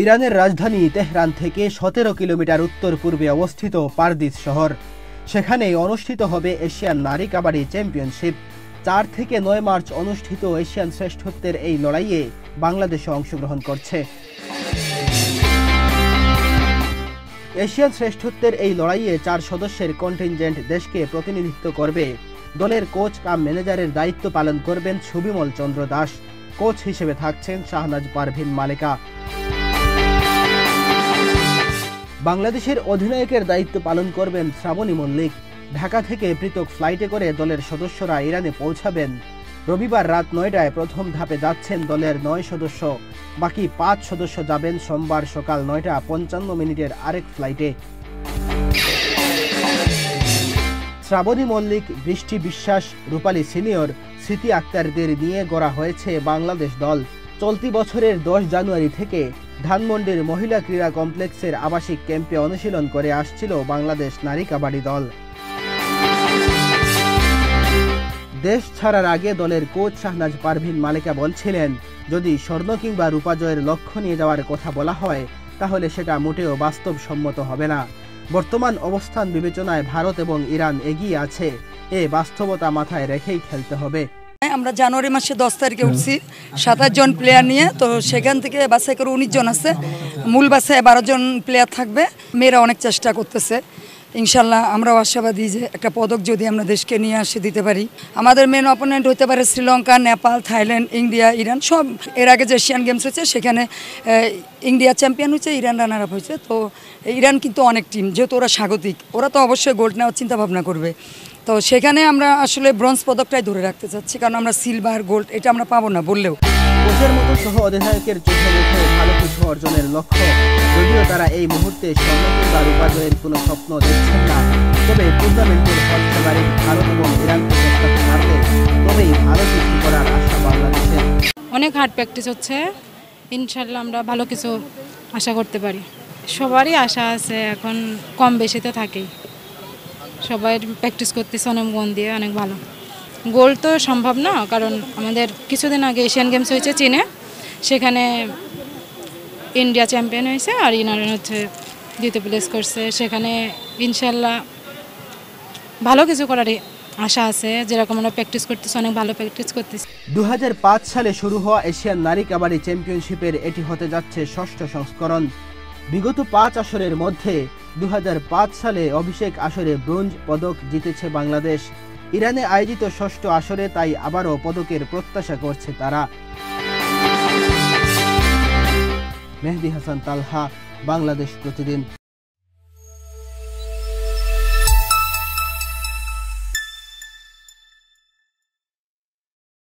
ইরানের রাজধানী তেহরান থেকে 17 কিলোমিটার উত্তর পূর্বে অবস্থিত পারদিস শহর। সেখানেই অনুষ্ঠিত হবে এশিয়ান নারী কাবাডি চ্যাম্পিয়নশিপ। 4 থেকে 9 মার্চ অনুষ্ঠিত এশিয়ান শ্রেষ্ঠত্বের এই লড়াইয়ে বাংলাদেশও অংশগ্রহণ করছে। এশিয়ান শ্রেষ্ঠত্বের এই লড়াইয়ে 4 সদস্যের কন্টিনজেন্ট দেশকে প্রতিনিধিত্ব করবে। দলের কোচ কাম ম্যানেজারের দায়িত্ব পালন করবেন সুবিমল চন্দ্র দাস। কোচ হিসেবে থাকছেন শাহনাজ পারভিন মালেকা। বাংলাদেশের অধিনায়কের দায়িত্ব পালন করবেন শ্রাবণী মল্লিক। ঢাকা থেকে পৃথক ফ্লাইটে করে দলের সদস্যরা ইরানে পৌঁছাবেন। রবিবার রাত 9টায় প্রথম ধাপে যাচ্ছেন দলের 9 সদস্য। বাকি 5 সদস্য যাবেন সোমবার সকাল 9:55 আরেক ফ্লাইটে। শ্রাবণী মল্লিক, বৃষ্টি বিশ্বাস, রূপালী সিনিয়র, স্মৃতি আক্তারদের নিয়ে গড়া হয়েছে বাংলাদেশ দল। চলতি বছরের 10 জানুয়ারি থেকে ধানমন্ডির মহিলা ক্রীড়া কমপ্লেক্সের আবাসিক ক্যাম্পে অনুশীলন করে আসছিল বাংলাদেশ নারী কাবাডি দল। দেশ ছাড়ার আগে দলের কোচ শাহনাজ পারভিন মালেকা বলছিলেন, যদি স্বর্ণ কিংবা রূপা জয়ের লক্ষ্য নিয়ে যাওয়ার কথা বলা হয় তাহলে সেটা মোটেও বাস্তবসম্মত হবে না। বর্তমান অবস্থান বিবেচনায় ভারত এবং ইরান এগিয়ে আছে। এ বাস্তবতা মাথায় রেখেই খেলতে হবে। আমরা জানুয়ারি মাসে 10 তারিখে উঠছি 27 জন প্লেয়ার নিয়ে। তো সেখান থেকে বাছাই করে 19 জন আছে। মূল বাছাই 12 জন প্লেয়ার থাকবে। মেয়েরা অনেক চেষ্টা করতেছে। ইনশাল্লাহ আমরাও আশাবাদী যে একটা পদক যদি আমরা দেশকে নিয়ে আসে দিতে পারি। আমাদের মেন অপোনেন্ট হতে পারে Sri Lanka, Nepal, Thailand, India, Iran. সব এর আগে যে এশিয়ান গেমস হয়েছে সেখানে ইন্ডিয়া চ্যাম্পিয়ন হয়েছে, ইরান রানার আপ হয়েছে। তো ইরান কিন্তু অনেক টিম, যেহেতু ওরা স্বাগতিক, ওরা তো অবশ্যই গোল্ড নেওয়ার চিন্তা ভাবনা করবে। তো সেখানে আমরা আসলে ব্রোঞ্জ পদকটাই ধরে রাখতে চাচ্ছি, কারণ আমরা সিলভার, গোল্ড এটা আমরা পাবো না বললেও। কোচের মতো সহ অধিনায়কের চোখে মুখে ভালো কিছু অর্জনের লক্ষ্য। যদিও তারা এই মুহূর্তে স্বর্ণ কিংবা রূপা জয়ের কোনো স্বপ্ন দেখছেন না, তবে টুর্নামেন্টের ফেভারিট ভারত এবং ইরানকে টক্কাতে পারলে তবেই ভালো কিছু করার আশা বাংলাদেশের। অনেক হার্ড প্র্যাকটিস হচ্ছে, ইনশাল্লাহ আমরা ভালো কিছু আশা করতে পারি। সবারই আশা আছে, এখন কম বেশিতে থাকেই। সবাই প্র্যাকটিস করতেছে অনেক মন দিয়ে, অনেক ভালো। গোল্ড তো সম্ভব না, কারণ আমাদের কিছুদিন আগে এশিয়ান গেমস হয়েছে চীনে, সেখানে ইন্ডিয়া চ্যাম্পিয়ন হয়েছে আর ইরান হচ্ছে দ্বিতীয় প্লেস করছে। সেখানে ইনশাল্লাহ ভালো কিছু করার আশা আছে। যেরকম আমরা প্র্যাকটিস করতেছি, অনেক ভালো প্র্যাকটিস করতেছি। 2005 সালে শুরু হওয়া এশিয়ান নারী কাবাডি চ্যাম্পিয়নশিপের এটি হতে যাচ্ছে 6ষ্ঠ সংস্করণ। বিগত 5 আসরের মধ্যে 2005 সালে অভিষেক আসরে ব্রোঞ্জ পদক জিতেছে বাংলাদেশ। ইরানে আয়োজিত 6ষ্ঠ আসরে তাই আবারও পদকের প্রত্যাশা করছে তারা। মেহেদী হাসান তালহা, বাংলাদেশ প্রতিদিন।